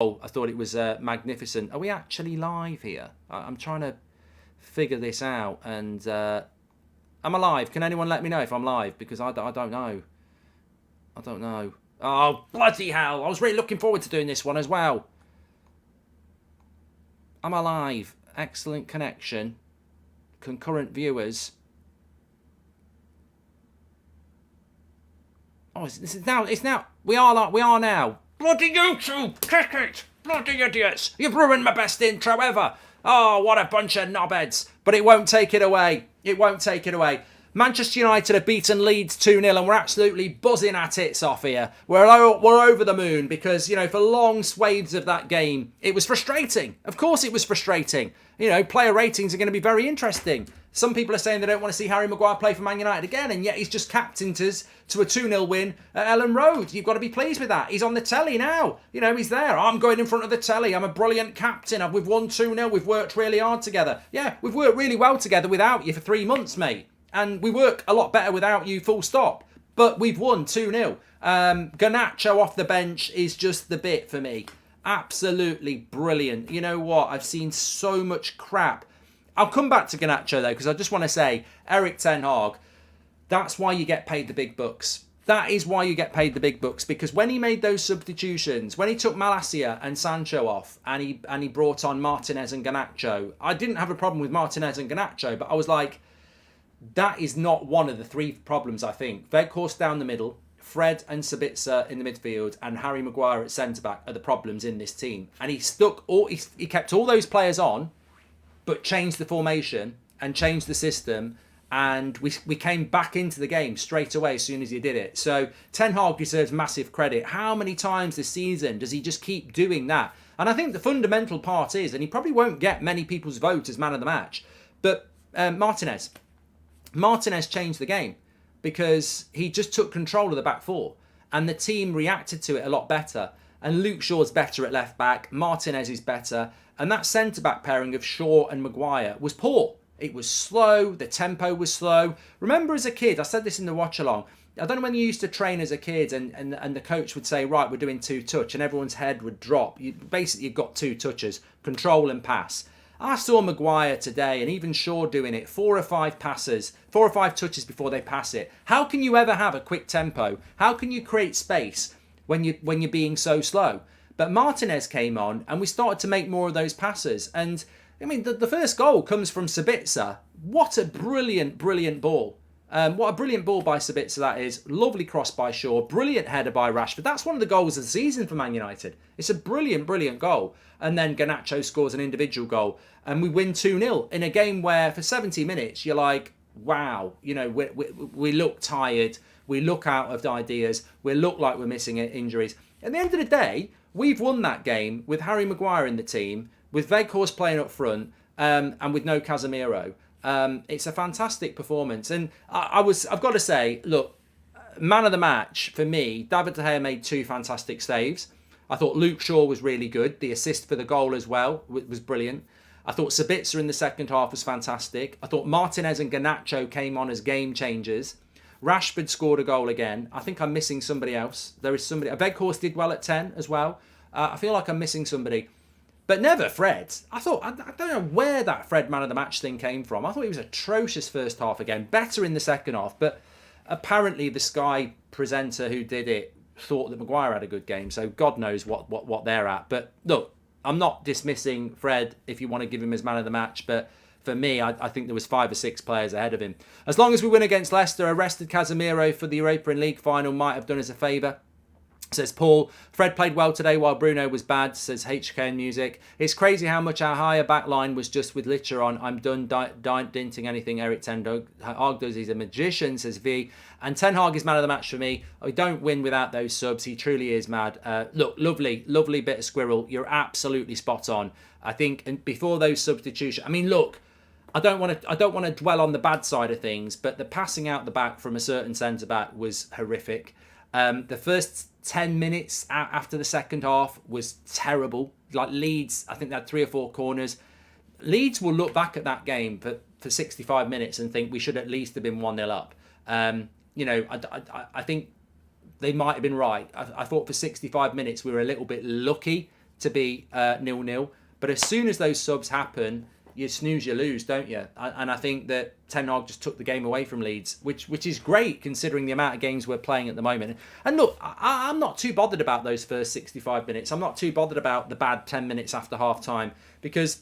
Oh, I thought it was magnificent. Are we actually live here? I'm trying to figure this out. And am I live? Can anyone let me know if I'm live? Because I don't know. I don't know. Oh, bloody hell. I was really looking forward to doing this one as well. Am I live? Excellent connection. Concurrent viewers. Oh, it's now. We are now. Bloody YouTube! Kick it! Bloody idiots! You've ruined my best intro ever! Oh, what a bunch of knobheads! But it won't take it away. It won't take it away. Manchester United have beaten Leeds 2-0 and we're absolutely buzzing our tits off here. We're over the moon because, you know, for long swathes of that game, it was frustrating. Of course it was frustrating. You know, player ratings are going to be very interesting. Some people are saying they don't want to see Harry Maguire play for Man United again, and yet he's just captained us to a 2-0 win at Ellen Road. You've got to be pleased with that. He's on the telly now. You know, he's there. I'm going in front of the telly. I'm a brilliant captain. We've won 2-0. We've worked really hard together. Yeah, we've worked really well together without you for 3 months, mate. And we work a lot better without you, full stop. But we've won 2-0. Garnacho off the bench is just the bit for me. Absolutely brilliant. You know what? I've seen so much crap. I'll come back to Garnacho, though, because I just want to say, Eric Ten Hag, that's why you get paid the big bucks. That is why you get paid the big bucks, because when he made those substitutions, when he took Malacia and Sancho off, and he brought on Martinez and Garnacho, I didn't have a problem with Martinez and Garnacho, but I was like, that is not one of the three problems, I think. Weghorst down the middle, Fred and Sabitzer in the midfield, and Harry Maguire at centre-back are the problems in this team. And he kept all those players on, but changed the formation and changed the system, and we came back into the game straight away as soon as he did it. So Ten Hag deserves massive credit. How many times this season does he just keep doing that? And I think the fundamental part is, and he probably won't get many people's vote as man of the match, but Martinez changed the game because he just took control of the back four and the team reacted to it a lot better. And Luke Shaw's better at left back, Martinez is better, and that centre-back pairing of Shaw and Maguire was poor. It was slow, the tempo was slow. Remember as a kid, I said this in the watch-along, I don't know when you used to train as a kid and the coach would say, right, we're doing 2-touch, and everyone's head would drop. You've got 2 touches, control and pass. I saw Maguire today and even Shaw doing it, 4 or 5 passes, 4 or 5 touches before they pass it. How can you ever have a quick tempo? How can you create space when you're being so slow? But Martinez came on and we started to make more of those passes. And I mean, the first goal comes from Sabitzer. What a brilliant, brilliant ball. What a brilliant ball by Sabitzer that is. Lovely cross by Shaw. Brilliant header by Rashford. That's one of the goals of the season for Man United. It's a brilliant, brilliant goal. And then Garnacho scores an individual goal. And we win 2-0 in a game where for 70 minutes, you're like, wow, you know, we look tired. We look out of ideas. We look like we're missing injuries. At the end of the day, we've won that game with Harry Maguire in the team, with Weghorst playing up front, and with no Casemiro. It's a fantastic performance. And I've got to say, look, man of the match for me, David De Gea made 2 fantastic saves. I thought Luke Shaw was really good. The assist for the goal as well was brilliant. I thought Sabitzer in the second half was fantastic. I thought Martinez and Garnacho came on as game changers. Rashford scored a goal again. I think I'm missing somebody else. There is somebody. Weghorst did well at 10 as well. I feel like I'm missing somebody. But never Fred. I don't know where that Fred man of the match thing came from. I thought he was atrocious first half again. Better in the second half. But apparently the Sky presenter who did it thought that Maguire had a good game. So God knows what they're at. But look, I'm not dismissing Fred if you want to give him as man of the match. But for me, I think there was 5 or 6 players ahead of him. As long as we win against Leicester, arrested Casemiro for the Europa League final might have done us a favour. Says Paul, Fred played well today while Bruno was bad, says HK Music. It's crazy how much our higher back line was just with Licher on. I'm done dinting anything Eric Ten Hag does. He's a magician, says V. And Ten Hag is man of the match for me. We don't win without those subs. He truly is mad. Look, lovely bit of squirrel. You're absolutely spot on. I think and before those substitutions, I mean, look, I don't want to dwell on the bad side of things, but the passing out the back from a certain centre-back was horrific. The first 10 minutes after the second half was terrible. Like Leeds, I think they had 3 or 4 corners. Leeds will look back at that game for 65 minutes and think we should at least have been 1-0 up. You know, I think they might have been right. I thought for 65 minutes we were a little bit lucky to be 0-0. But as soon as those subs happen, you snooze, you lose, don't you? And I think that Ten Hag just took the game away from Leeds, which is great considering the amount of games we're playing at the moment. And look, I'm not too bothered about those first 65 minutes. I'm not too bothered about the bad 10 minutes after half-time because,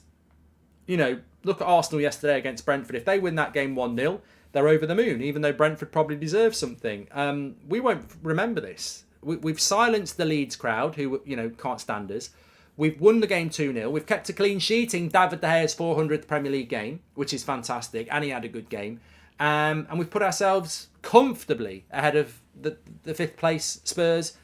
you know, look at Arsenal yesterday against Brentford. If they win that game 1-0, they're over the moon, even though Brentford probably deserves something. We won't remember this. We've silenced the Leeds crowd, who, you know, can't stand us. We've won the game 2-0. We've kept a clean sheet in David De Gea's 400th Premier League game, which is fantastic, and he had a good game. And we've put ourselves comfortably ahead of the 5th place Spurs.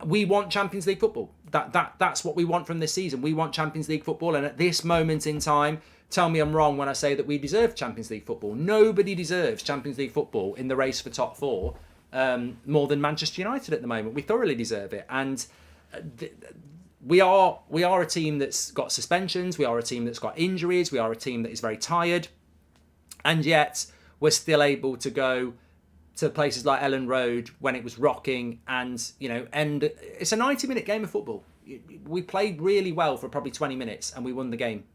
We want Champions League football. That's what we want from this season. We want Champions League football, and at this moment in time, tell me I'm wrong when I say that we deserve Champions League football. Nobody deserves Champions League football in the race for top 4 more than Manchester United at the moment. We thoroughly deserve it, and we are a team that's got suspensions. We are a team that's got injuries. We are a team that is very tired, and yet we're still able to go to places like Ellen Road when it was rocking, and and it's a 90-minute game of football. We played really well for probably 20 minutes, and we won the game.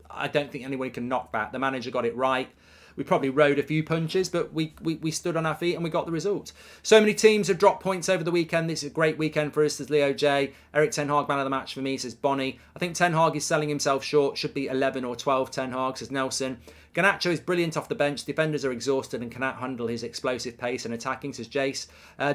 I don't think anyone can knock that. The manager got it right. We probably rode a few punches, but we stood on our feet and we got the result. So many teams have dropped points over the weekend. This is a great weekend for us, says Leo J. Eric Ten Hag, man of the match for me, says Bonnie. I think Ten Hag is selling himself short. Should be 11 or 12 Ten Hag, says Nelson. Garnacho is brilliant off the bench. Defenders are exhausted and cannot handle his explosive pace and attacking, says Jace.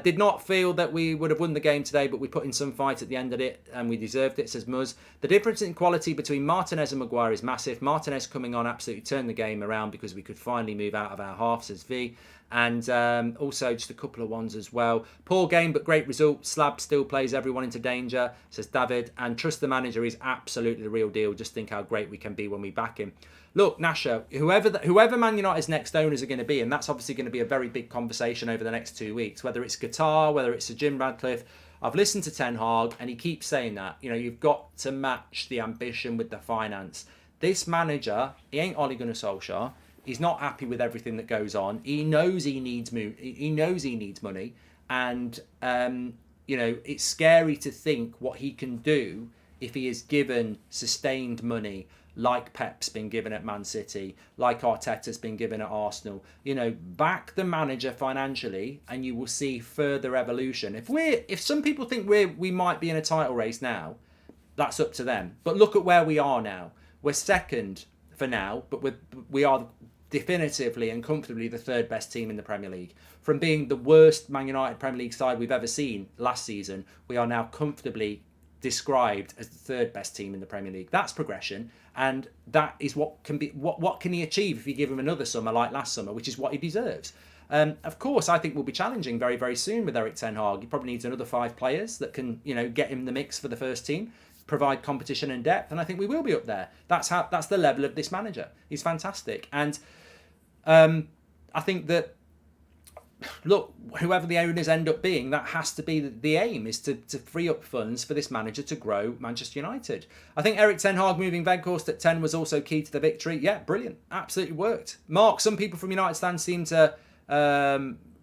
Did not feel that we would have won the game today, but we put in some fight at the end of it and we deserved it, says Muzz. The difference in quality between Martinez and Maguire is massive. Martinez coming on absolutely turned the game around because we could finally move out of our half, says V. And also just a couple of ones as well. Poor game, but great result. Slab still plays everyone into danger, says David. And trust the manager, is absolutely the real deal. Just think how great we can be when we back him. Look, Nasha, whoever Man United's next owners are going to be, and that's obviously going to be a very big conversation over the next 2 weeks, whether it's Qatar, whether it's Sir Jim Radcliffe. I've listened to Ten Hag, and he keeps saying that, you've got to match the ambition with the finance. This manager, he ain't Ole Gunnar Solskjaer. He's not happy with everything that goes on. He knows he needs money, and it's scary to think what he can do if he is given sustained money, like Pep's been given at Man City, like Arteta's been given at Arsenal. Back the manager financially, and you will see further evolution. If some people think we might be in a title race now, that's up to them. But look at where we are now. We're second for now, but we are definitively and comfortably the 3rd best team in the Premier League. From being the worst Man United Premier League side we've ever seen last season, we are now comfortably described as the 3rd best team in the Premier League. That's progression, and that is what can be. What can he achieve if you give him another summer like last summer, which is what he deserves. Of course, I think we'll be challenging very, very soon with Eric Ten Hag. He probably needs another 5 players that can, get him the mix for the first team, provide competition and depth, and I think we will be up there. That's the level of this manager. He's fantastic, and I think that, look, whoever the owners end up being, that has to be the aim, is to free up funds for this manager to grow Manchester United. I think Eric Ten Hag moving Weghorst at 10 was also key to the victory. Yeah, brilliant. Absolutely worked. Mark, some people from United stands seem to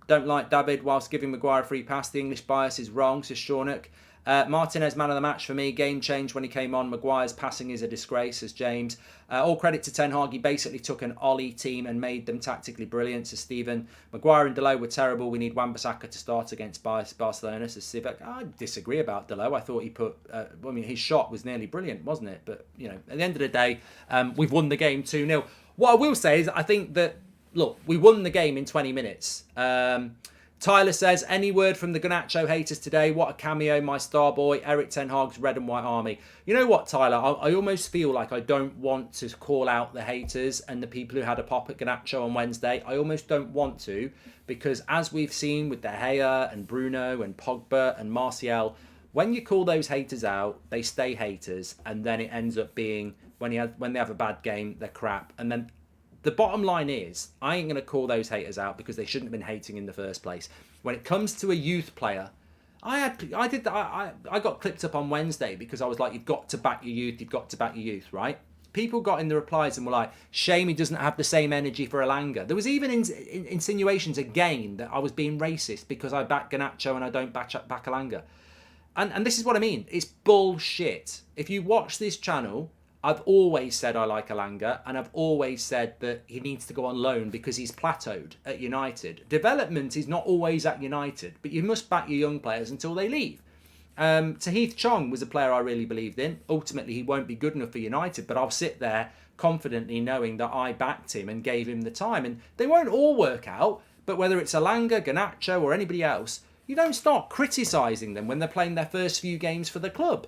don't like David whilst giving Maguire a free pass. The English bias is wrong, says Shaunak. Martinez, man of the match for me. Game changed when he came on. Maguire's passing is a disgrace, says James. All credit to Ten Hag. He basically took an Ollie team and made them tactically brilliant, says Stephen. Maguire and Delo were terrible. We need Wan-Bissaka to start against Barcelona, says Sivak. I disagree about Delo. I thought he his shot was nearly brilliant, wasn't it? But, at the end of the day, we've won the game 2-0. What I will say is I think that, look, we won the game in 20 minutes. Tyler says, any word from the Garnacho haters today? What a cameo, my star boy, Eric Ten Hag's red and white army. You know what, Tyler? I almost feel like I don't want to call out the haters and the people who had a pop at Garnacho on Wednesday. I almost don't want to, because as we've seen with De Gea and Bruno and Pogba and Martial, when you call those haters out, they stay haters, and then it ends up being, when they have a bad game, they're crap. And then the bottom line is, I ain't going to call those haters out because they shouldn't have been hating in the first place. When it comes to a youth player, I got clipped up on Wednesday because I was like, you've got to back your youth, right? People got in the replies and were like, shame he doesn't have the same energy for Elanga. There was even insinuations again that I was being racist because I back Garnacho and I don't back Elanga. And this is what I mean. It's bullshit. If you watch this channel, I've always said I like Elanga, and I've always said that he needs to go on loan because he's plateaued at United. Development is not always at United, but you must back your young players until they leave. Tahith Chong was a player I really believed in. Ultimately, he won't be good enough for United, but I'll sit there confidently knowing that I backed him and gave him the time. And they won't all work out, but whether it's Elanga, Garnacho or anybody else, you don't start criticising them when they're playing their first few games for the club.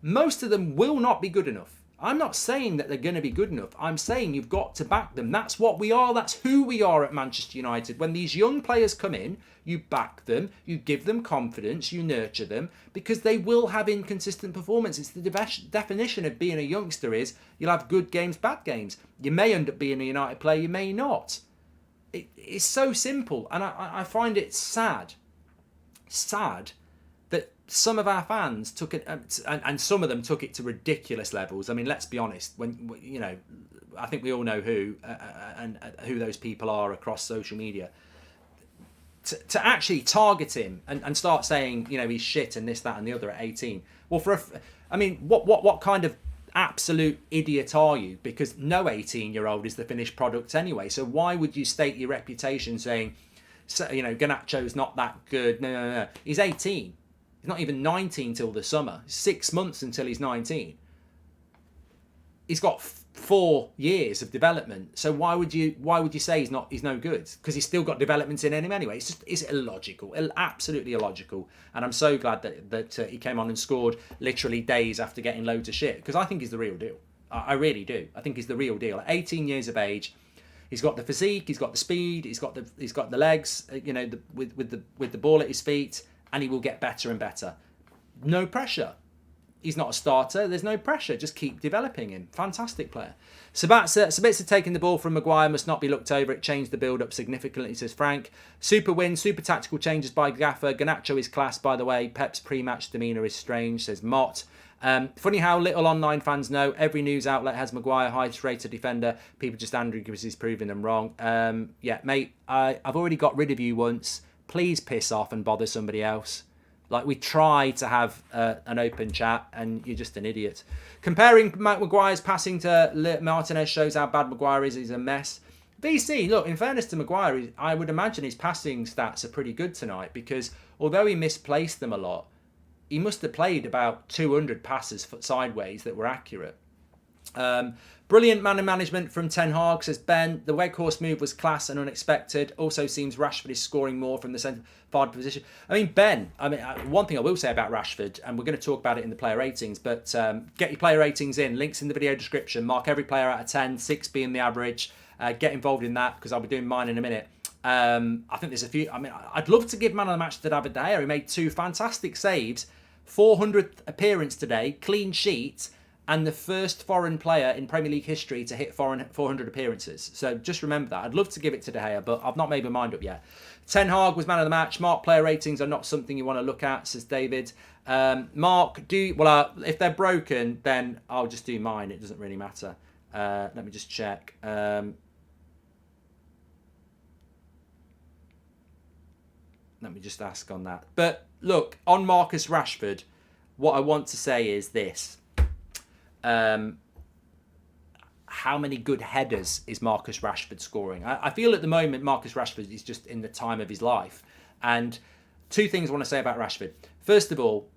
Most of them will not be good enough. I'm not saying that they're going to be good enough. I'm saying you've got to back them. That's what we are. That's who we are at Manchester United. When these young players come in, you back them, you give them confidence, you nurture them, because they will have inconsistent performance. It's the definition of being a youngster is you'll have good games, bad games. You may end up being a United player, you may not. It's so simple. And I find it sad that some of our fans took it, and some of them took it to ridiculous levels. I mean, let's be honest. When you know, I think we all know who and who those people are across social media. To actually target him and start saying, you know, he's shit and this, that, and the other at 18. Well, I mean, what kind of absolute idiot are you? Because no 18-year-old is the finished product anyway. So why would you stake your reputation saying, so, you know, Garnacho's not that good? No. He's 18. He's not even 19 till the summer. 6 months until he's 19. He's got 4 years of development. So why would you say he's no good? Because he's still got development in him anyway. It's illogical, absolutely illogical. And I'm so glad that he came on and scored literally days after getting loads of shit. Because I think he's the real deal. I really do. I think he's the real deal. At 18 years of age, he's got the physique, he's got the speed, he's got the legs. You know, with the ball at his feet. And he will get better and better. No pressure. He's not a starter. There's no pressure. Just keep developing him. Fantastic player. Sabitzer taking the ball from Maguire must not be looked over. It changed the build-up significantly, says Frank. Super win. Super tactical changes by Gaffer. Garnacho is class, by the way. Pep's pre-match demeanour is strange, says Mott. Funny how little online fans know. Every news outlet has Maguire highest rated defender. People just angry because he's proving them wrong. Yeah, mate, I've already got rid of you once. Please piss off and bother somebody else. Like, we try to have an open chat and you're just an idiot. Comparing Maguire's passing to Martinez shows how bad Maguire is. He's a mess. VC, look, in fairness to Maguire, I would imagine his passing stats are pretty good tonight because although he misplaced them a lot, he must have played about 200 passes sideways that were accurate. Brilliant man management from Ten Hag, says Ben. The Weghorst move was class and unexpected. Also seems Rashford is scoring more from the centre forward position. I mean, Ben, one thing I will say about Rashford, and we're going to talk about it in the player ratings, but get your player ratings in. Links in the video description. Mark every player out of 10, 6 being the average. Get involved in that because I'll be doing mine in a minute. I think there's a few. I mean, I'd love to give man of the match to David De Gea. He made 2 fantastic saves, 400th appearance today, clean sheet, and the first foreign player in Premier League history to hit 400 appearances. So just remember that. I'd love to give it to De Gea, but I've not made my mind up yet. Ten Hag was man of the match. Mark, player ratings are not something you want to look at, says David. Mark, if they're broken, then I'll just do mine. It doesn't really matter. Let me just check. Let me just ask on that. But look, on Marcus Rashford, what I want to say is this. How many good headers is Marcus Rashford scoring? I feel at the moment Marcus Rashford is just in the time of his life. And 2 things I want to say about Rashford. First of all,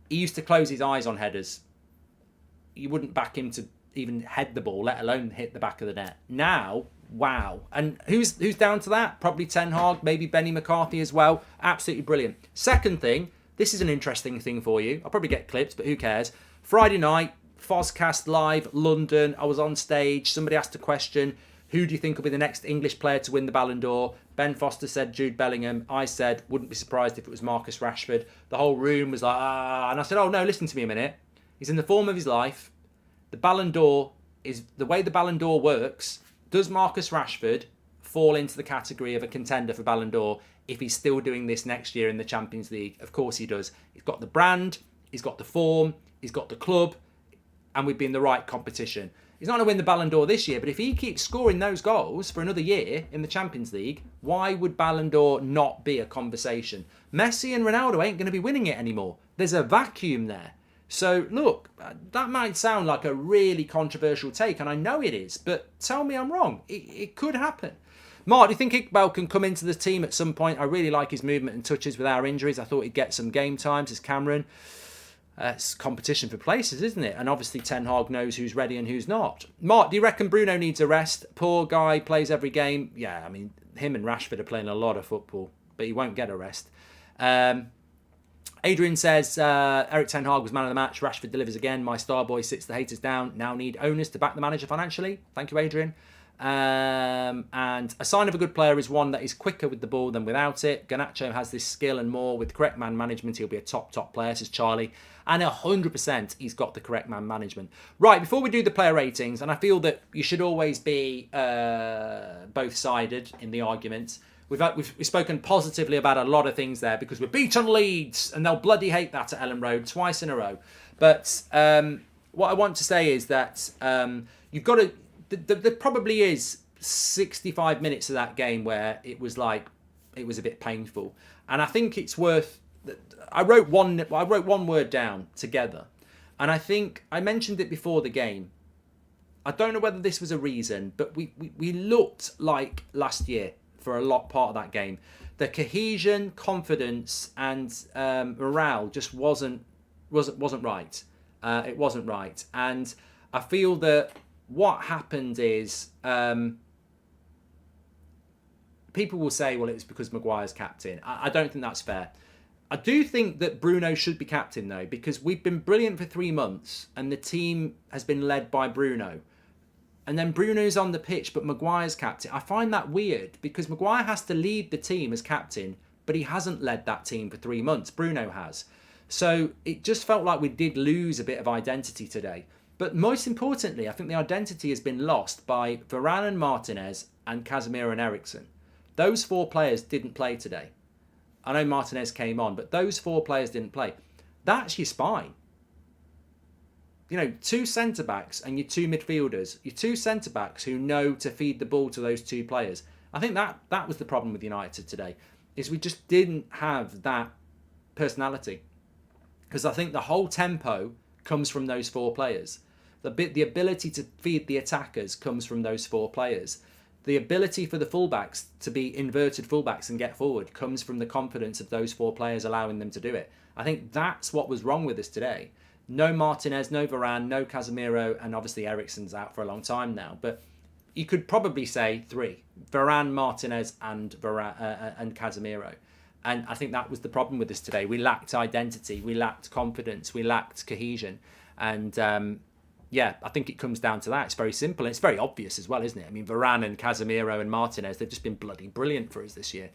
he used to close his eyes on headers. You wouldn't back him to even head the ball, let alone hit the back of the net. Now, wow. And who's down to that? Probably Ten Hag, maybe Benny McCarthy as well. Absolutely brilliant. Second thing, this is an interesting thing for you. I'll probably get clipped, but who cares? Friday night, Fozcast Live, London. I was on stage. Somebody asked a question. Who do you think will be the next English player to win the Ballon d'Or? Ben Foster said Jude Bellingham. I said, wouldn't be surprised if it was Marcus Rashford. The whole room was like, ah. And I said, oh, no, listen to me a minute. He's in the form of his life. The Ballon d'Or is the way the Ballon d'Or works. Does Marcus Rashford fall into the category of a contender for Ballon d'Or if he's still doing this next year in the Champions League? Of course he does. He's got the brand. He's got the form. He's got the club. and we'd be in the right competition. He's not going to win the Ballon d'Or this year, but if he keeps scoring those goals for another year in the Champions League, why would Ballon d'Or not be a conversation? Messi and Ronaldo ain't going to be winning it anymore. There's a vacuum there. So, look, that might sound like a really controversial take, and I know it is, but tell me I'm wrong. It could happen. Mark, do you think Iqbal can come into the team at some point? I really like his movement and touches with our injuries. I thought he'd get some game times. It's Cameron. It's competition for places, isn't it? And obviously Ten Hag knows who's ready and who's not. Mark, do you reckon Bruno needs a rest? Poor guy, plays every game. Yeah, I mean, him and Rashford are playing a lot of football, but he won't get a rest. Adrian says, Eric Ten Hag was man of the match. Rashford delivers again. My star boy sits the haters down. Now need owners to back the manager financially. Thank you, Adrian. And a sign of a good player is one that is quicker with the ball than without it. Garnacho has this skill and more. With correct man management, he'll be a top player, says Charlie. And 100% he's got the correct man management. Right, before we do the player ratings, and I feel that you should always be both-sided in the arguments. We've spoken positively about a lot of things there because we're beaten Leeds, and they'll bloody hate that at Ellen Road twice in a row. But what I want to say is that you've got to... There probably is 65 minutes of that game where it was a bit painful, and I think it's worth. I wrote one word down together, and I think I mentioned it before the game. I don't know whether this was a reason, but we looked like last year for a part of that game. The cohesion, confidence, and morale just wasn't right. It wasn't right, and I feel that. What happened is people will say, well, it's because Maguire's captain. I don't think that's fair. I do think that Bruno should be captain, though, because we've been brilliant for 3 months and the team has been led by Bruno. And then Bruno's on the pitch, but Maguire's captain. I find that weird because Maguire has to lead the team as captain, but he hasn't led that team for 3 months. Bruno has. So it just felt like we did lose a bit of identity today. But most importantly, I think the identity has been lost by Varane and Martinez and Casemiro and Eriksen. Those 4 players didn't play today. I know Martinez came on, but those 4 players didn't play. That's your spine. 2 centre-backs and your 2 midfielders. Your 2 centre-backs who know to feed the ball to those 2 players. I think that was the problem with United today, is we just didn't have that personality. Because I think the whole tempo comes from those 4 players. The ability to feed the attackers comes from those 4 players. The ability for the fullbacks to be inverted fullbacks and get forward comes from the confidence of those 4 players allowing them to do it. I think that's what was wrong with us today. No Martinez, no Varane, no Casemiro, and obviously Eriksen's out for a long time now. But you could probably say 3. Varane, Martinez, and Casemiro. And I think that was the problem with us today. We lacked identity, we lacked confidence, we lacked cohesion. And I think it comes down to that. It's very simple. And it's very obvious as well, isn't it? I mean, Varane and Casemiro and Martinez, they've just been bloody brilliant for us this year.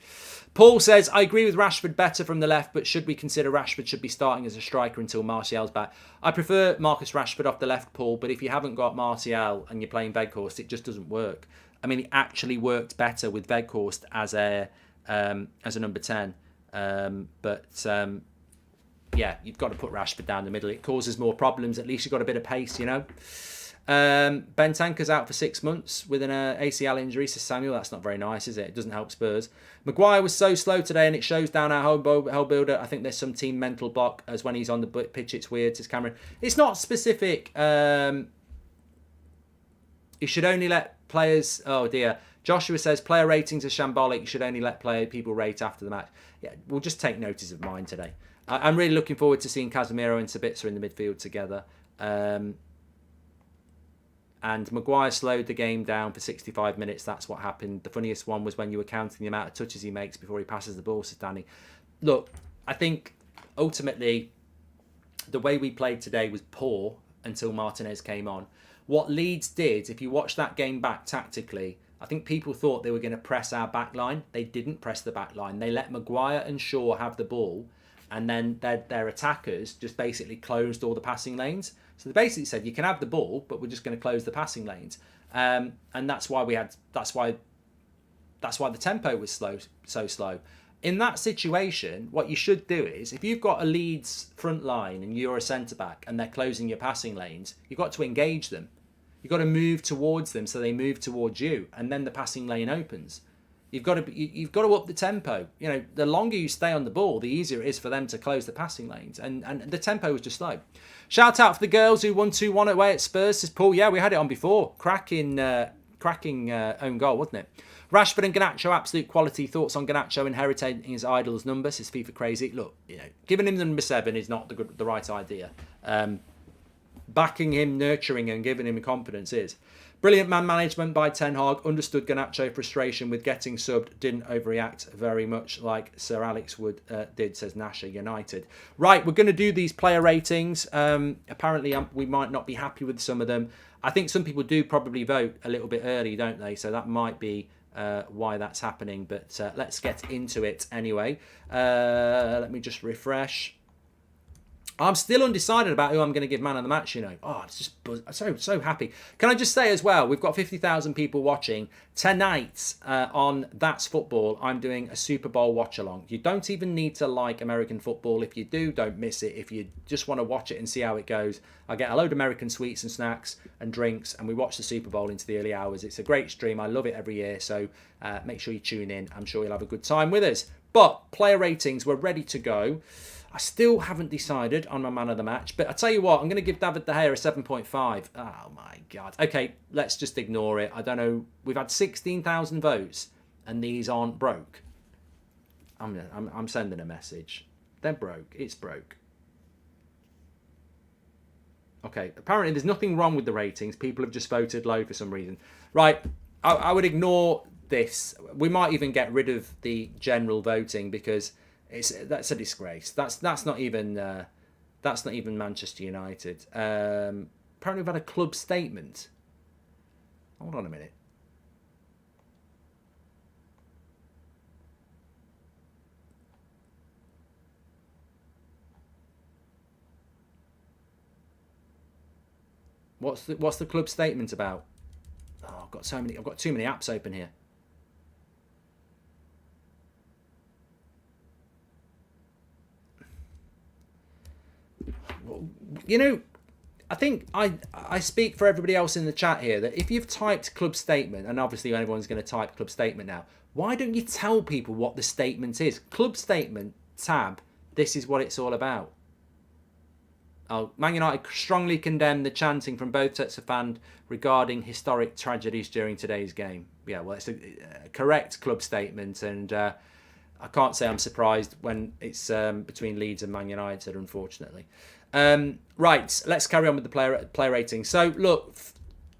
Paul says, I agree with Rashford better from the left, but should we consider Rashford should be starting as a striker until Martial's back? I prefer Marcus Rashford off the left, Paul, but if you haven't got Martial and you're playing Weghorst, it just doesn't work. I mean, it actually worked better with Weghorst as a number 10. You've got to put Rashford down the middle. It causes more problems. At least you've got a bit of pace, Bentancur's out for 6 months with an ACL injury, says Samuel. That's not very nice, is it? It doesn't help Spurs. Maguire was so slow today and it shows down our whole builder. I think there's some team mental block as when he's on the pitch. It's weird, says Cameron. It's not specific. You should only let players... Oh, dear. Joshua says, player ratings are shambolic. You should only let people rate after the match. Yeah, we'll just take notice of mine today. I'm really looking forward to seeing Casemiro and Sabitzer in the midfield together. And Maguire slowed the game down for 65 minutes. That's what happened. The funniest one was when you were counting the amount of touches he makes before he passes the ball, says Danny. Look, I think ultimately the way we played today was poor until Martinez came on. What Leeds did, if you watch that game back tactically, I think people thought they were going to press our back line. They didn't press the back line. They let Maguire and Shaw have the ball, and then their attackers just basically closed all the passing lanes. So they basically said, you can have the ball, but we're just going to close the passing lanes. And that's why the tempo was so slow. In that situation, what you should do is, if you've got a Leeds front line and you're a centre-back and they're closing your passing lanes, you've got to engage them. You've got to move towards them so they move towards you, and then the passing lane opens. You've got to up the tempo. You know, the longer you stay on the ball, the easier it is for them to close the passing lanes. And the tempo was just slow. Shout out for the girls who won 2-1 away at Spurs, says Paul. Yeah, we had it on before. Cracking own goal, wasn't it? Rashford and Garnacho, absolute quality. Thoughts on Garnacho inheriting his idol's number, says FIFA Crazy. Look, you know, giving him the number 7 is not the right idea. Backing him, nurturing and giving him confidence is. Brilliant man management by Ten Hag. Understood Garnacho frustration with getting subbed. Didn't overreact very much like Sir Alex Wood did, says Nasher United. Right, we're going to do these player ratings. Apparently, we might not be happy with some of them. I think some people do probably vote a little bit early, don't they? So that might be why that's happening. But let's get into it anyway. Let me just refresh. I'm still undecided about who I'm going to give man of the match, you know. Oh, it's just so happy. Can I just say as well, we've got 50,000 people watching. Tonight on That's Football, I'm doing a Super Bowl watch-along. You don't even need to like American football. If you do, don't miss it. If you just want to watch it and see how it goes, I get a load of American sweets and snacks and drinks, and we watch the Super Bowl into the early hours. It's a great stream. I love it every year, so make sure you tune in. I'm sure you'll have a good time with us. But player ratings, we're ready to go. I still haven't decided on my man of the match, but I tell you what, I'm going to give David De Gea a 7.5. Oh my God. Okay, let's just ignore it. I don't know. We've had 16,000 votes and these aren't broke. I'm sending a message. They're broke. It's broke. Okay, apparently there's nothing wrong with the ratings. People have just voted low for some reason. Right, I would ignore this. We might even get rid of the general voting because that's a disgrace. That's not even Manchester United. Apparently we've had a club statement. Hold on a minute. What's the club statement about? Oh, I've got too many apps open here. You know, I think I speak for everybody else in the chat here that if you've typed club statement, and obviously everyone's going to type club statement now, why don't you tell people what the statement is? Club statement, tab, this is what it's all about. Oh, Man United strongly condemn the chanting from both sets of fans regarding historic tragedies during today's game. Yeah, well, it's a correct club statement, and I can't say I'm surprised when it's between Leeds and Man United, unfortunately. Right, let's carry on with the player rating. So, look,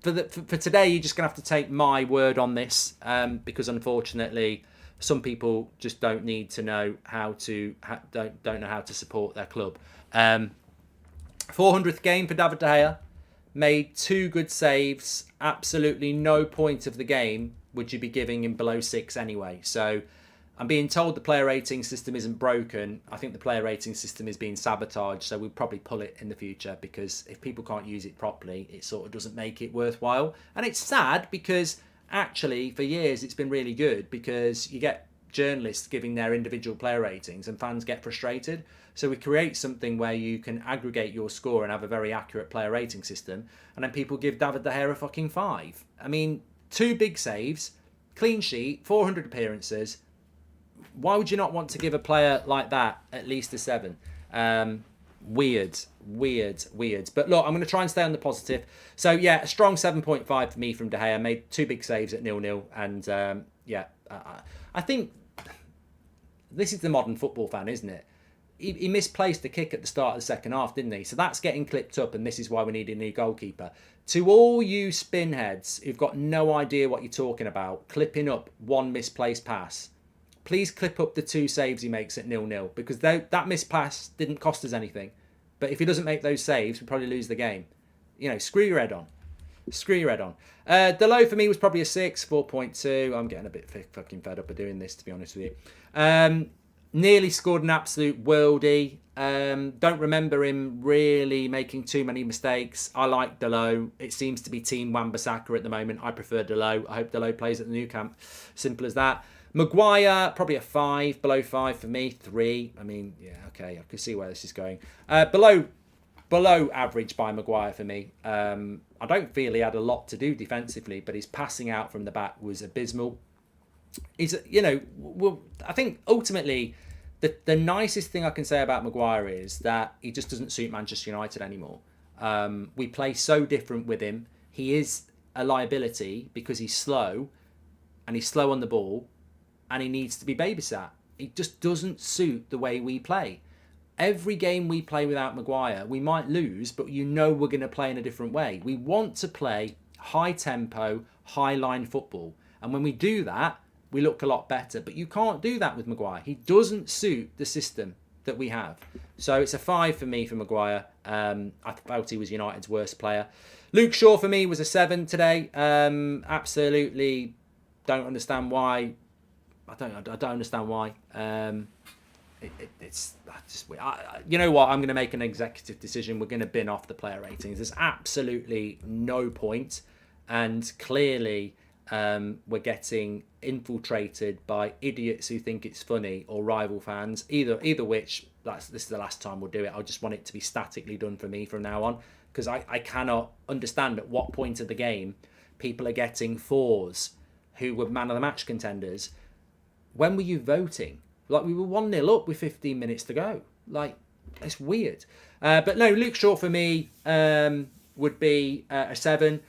for today, you're just going to have to take my word on this because, unfortunately, some people just don't need to know how to don't know how to support their club. 400th game for David De Gea, made 2 good saves. Absolutely no point of the game would you be giving him below 6 anyway. So I'm being told the player rating system isn't broken. I think the player rating system is being sabotaged, so we'll probably pull it in the future because if people can't use it properly, it sort of doesn't make it worthwhile. And it's sad because actually for years it's been really good because you get journalists giving their individual player ratings and fans get frustrated. So we create something where you can aggregate your score and have a very accurate player rating system, and then people give David De Gea a fucking 5. I mean, 2 big saves, clean sheet, 400 appearances. Why would you not want to give a player like that at least a 7? Weird. But look, I'm going to try and stay on the positive. So yeah, a strong 7.5 for me from De Gea. Made 2 big saves at 0-0. And I think this is the modern football fan, isn't it? He misplaced the kick at the start of the second half, didn't he? So that's getting clipped up, and this is why we need a new goalkeeper. To all you spinheads who've got no idea what you're talking about, clipping up 1 misplaced pass, please clip up the 2 saves he makes at 0-0 because that missed pass didn't cost us anything. But if he doesn't make those saves, we probably lose the game. You know, screw your head on. The low for me was probably a 6, 4.2. I'm getting a bit fucking fed up of doing this, to be honest with you. Nearly scored an absolute worldie. Don't remember him really making too many mistakes. I like Delo. It seems to be Team Wan-Bissaka at the moment. I prefer Delo. I hope Delo plays at the new camp. Simple as that. Maguire, probably a 5, below 5 for me. 3. I mean, yeah, okay, I can see where this is going. Below average by Maguire for me. I don't feel he had a lot to do defensively, but his passing out from the back was abysmal. I think ultimately the nicest thing I can say about Maguire is that he just doesn't suit Manchester United anymore. We play so different with him. He is a liability because he's slow, and he's slow on the ball, and he needs to be babysat. It just doesn't suit the way we play. Every game we play without Maguire, we might lose, but we're going to play in a different way. We want to play high tempo, high line football. And when we do that, we look a lot better. But you can't do that with Maguire. He doesn't suit the system that we have. So it's a 5 for me for Maguire. I felt he was United's worst player. Luke Shaw for me was a 7 today. Absolutely don't understand why. I don't understand why. It's just weird. You know what? I'm going to make an executive decision. We're going to bin off the player ratings. There's absolutely no point, and clearly we're getting infiltrated by idiots who think it's funny or rival fans. Either which, this is the last time we'll do it. I just want it to be statically done for me from now on, because I cannot understand at what point of the game people are getting 4s who were man of the match contenders. When were you voting? Like, we were 1-0 up with 15 minutes to go. Like, it's weird. But no, Luke Shaw for me would be a 7.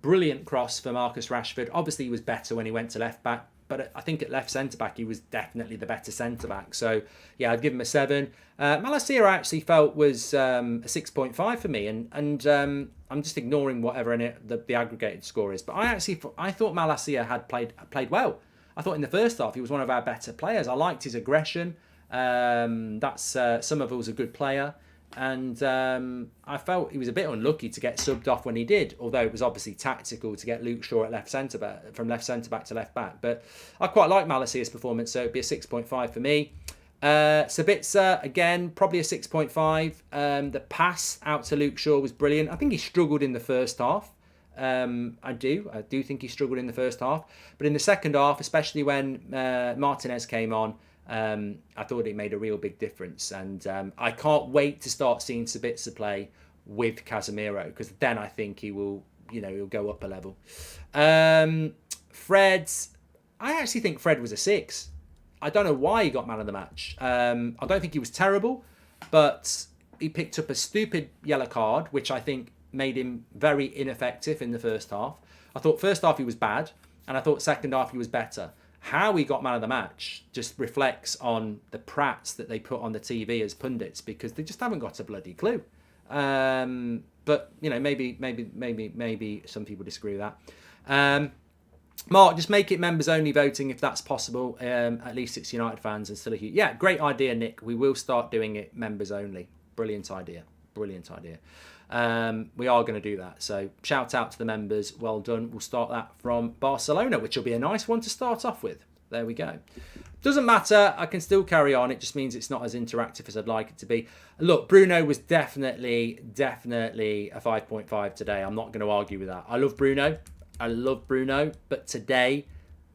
Brilliant cross for Marcus Rashford. Obviously, he was better when he went to left back, but I think at left centre back, he was definitely the better centre back. So, yeah, I'd give him a 7. Malacia I actually felt was a 6.5 for me, and I'm just ignoring whatever the aggregated score is. But I thought Malacia had played well. I thought in the first half he was one of our better players. I liked his aggression. Somerville's a good player, and I felt he was a bit unlucky to get subbed off when he did. Although it was obviously tactical to get Luke Shaw at from left centre back to left back. But I quite like Malacia's performance, so it'd be a 6.5 for me. Sabitzer again, probably a 6.5. The pass out to Luke Shaw was brilliant. I think he struggled in the first half. I do think he struggled in the first half, but in the second half, especially when Martinez came on, I thought it made a real big difference, and I can't wait to start seeing Sabitzer play with Casemiro, because then I think he'll go up a level. I actually think Fred was a 6. I don't know why he got man of the match. I don't think he was terrible, but he picked up a stupid yellow card, which I think made him very ineffective in the first half. I thought first half he was bad, and I thought second half he was better. How he got man of the match just reflects on the prats that they put on the TV as pundits, because they just haven't got a bloody clue. But maybe some people disagree with that. Mark, just make it members only voting if that's possible. At least it's United fans and still a huge. Yeah, great idea, Nick. We will start doing it members only. Brilliant idea. We are going to do that. So shout out to the members. Well done. We'll start that from Barcelona, which will be a nice one to start off with. There we go. Doesn't matter. I can still carry on. It just means it's not as interactive as I'd like it to be. Look, Bruno was definitely a 5.5 today. I'm not going to argue with that. I love Bruno. But today,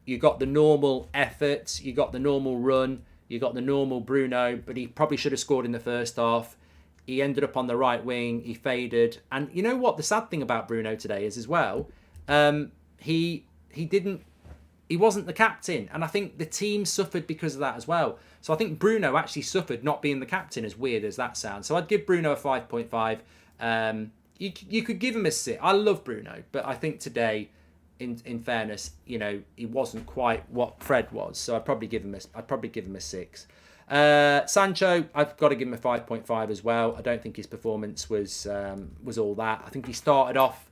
you got the normal effort. You got the normal run. You got the normal Bruno. But he probably should have scored in the first half. He ended up on the right wing. He faded. And you know what? The sad thing about Bruno today is as well, he wasn't the captain. And I think the team suffered because of that as well. So I think Bruno actually suffered not being the captain, as weird as that sounds. So I'd give Bruno a 5.5. You could give him a 6. I love Bruno. But I think today, in fairness, he wasn't quite what Fred was. So I'd probably give him a 6. Sancho, I've got to give him a 5.5 as well. I don't think his performance was all that. I think he started off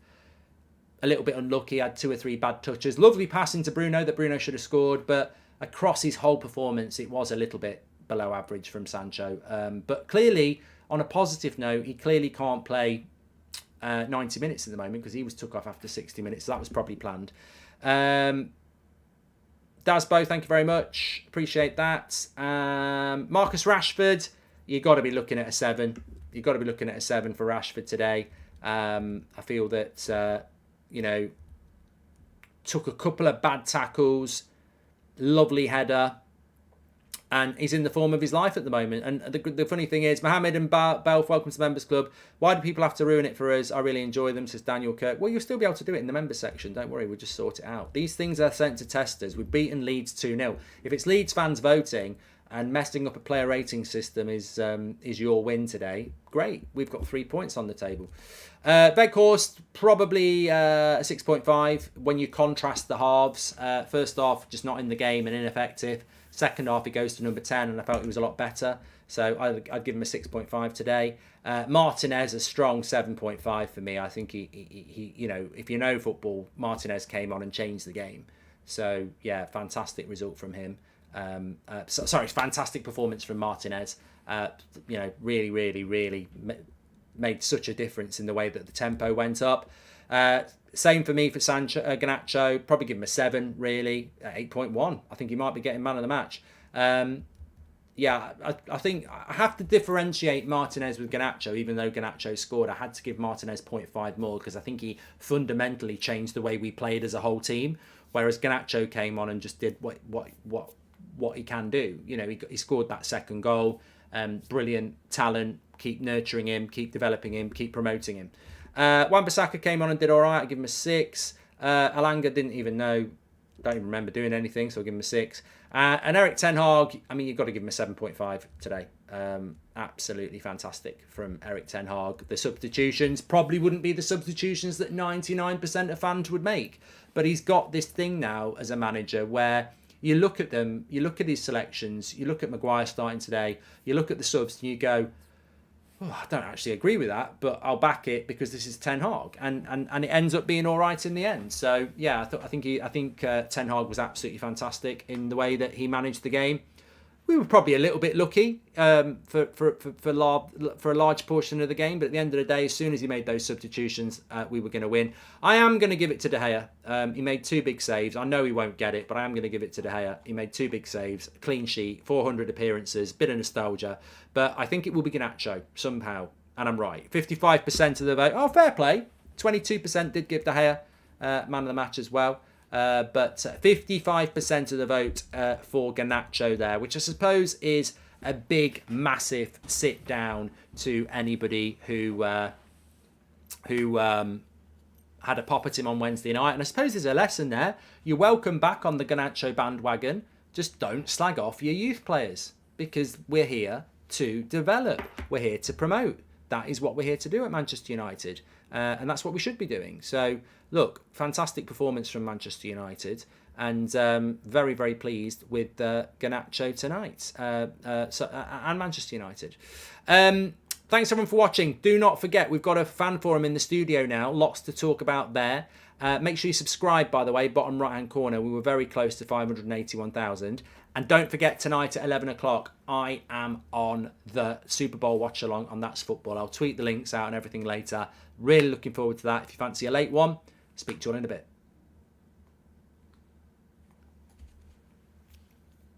a little bit unlucky, had 2 or 3 bad touches. Lovely passing to Bruno that Bruno should have scored, but across his whole performance, it was a little bit below average from Sancho. But clearly, on a positive note, he clearly can't play 90 minutes at the moment because he was took off after 60 minutes. So that was probably planned. Dasbo, thank you very much. Appreciate that. Marcus Rashford, you've got to be looking at a 7. You've got to be looking at a 7 for Rashford today. I feel that, took a couple of bad tackles. Lovely header. And he's in the form of his life at the moment. And the funny thing is, Mohammed and Belf, welcome to the Members Club. Why do people have to ruin it for us? I really enjoy them, says Daniel Kirk. Well, you'll still be able to do it in the Members section. Don't worry, we'll just sort it out. These things are sent to testers. We've beaten Leeds 2-0. If it's Leeds fans voting and messing up a player rating system is your win today, great. We've got 3 points on the table. Weghorst, probably 6.5 when you contrast the halves. First half, just not in the game and ineffective. Second half, he goes to number 10, and I felt he was a lot better. So I'd give him a 6.5 today. Martinez, a strong 7.5 for me. I think he you know, if you know football, Martinez came on and changed the game. So, yeah, fantastic result from him. Fantastic performance from Martinez. You know, really, really, really made such a difference in the way that the tempo went up. Same for me for Sancho, Garnacho. Probably give him a 7, really. 8.1. I think he might be getting man of the match. I think I have to differentiate Martinez with Garnacho, even though Garnacho scored. I had to give Martinez 0.5 more because I think he fundamentally changed the way we played as a whole team, whereas Garnacho came on and just did what he can do. You know, he scored that second goal. Brilliant talent. Keep nurturing him, keep developing him, keep promoting him. Wan-Bissaka came on and did all right. I give him a 6. Alanga don't even remember doing anything, so I'll give him a 6. And Eric Ten Hag, I mean, you've got to give him a 7.5 today. Absolutely fantastic from Eric Ten Hag. The substitutions probably wouldn't be the substitutions that 99% of fans would make, but he's got this thing now as a manager where you look at them, you look at his selections, you look at Maguire starting today, you look at the subs and you go, I don't actually agree with that, but I'll back it because this is Ten Hag, and it ends up being all right in the end. So yeah, I think Ten Hag was absolutely fantastic in the way that he managed the game. We were probably a little bit lucky for a large portion of the game, but at the end of the day, as soon as he made those substitutions, we were going to win. I am going to give it to De Gea. He made 2 big saves. I know he won't get it, but I am going to give it to De Gea. He made 2 big saves, clean sheet, 400 appearances, bit of nostalgia, but I think it will be Garnacho somehow, and I'm right. 55% of the vote. Oh, fair play. 22% did give De Gea man of the match as well. But 55% of the vote for Garnacho there, which I suppose is a big, massive sit down to anybody who had a pop at him on Wednesday night. And I suppose there's a lesson there. You're welcome back on the Garnacho bandwagon. Just don't slag off your youth players, because we're here to develop. We're here to promote. That is what we're here to do at Manchester United. And that's what we should be doing. So, look, fantastic performance from Manchester United. And very, very pleased with Garnacho tonight. And Manchester United. Thanks, everyone, for watching. Do not forget, we've got a fan forum in the studio now. Lots to talk about there. Make sure you subscribe, by the way, bottom right-hand corner. We were very close to 581,000. And don't forget, tonight at 11 o'clock, I am on the Super Bowl watch-along on That's Football. I'll tweet the links out and everything later. Really looking forward to that. If you fancy a late one, speak to you all in a bit.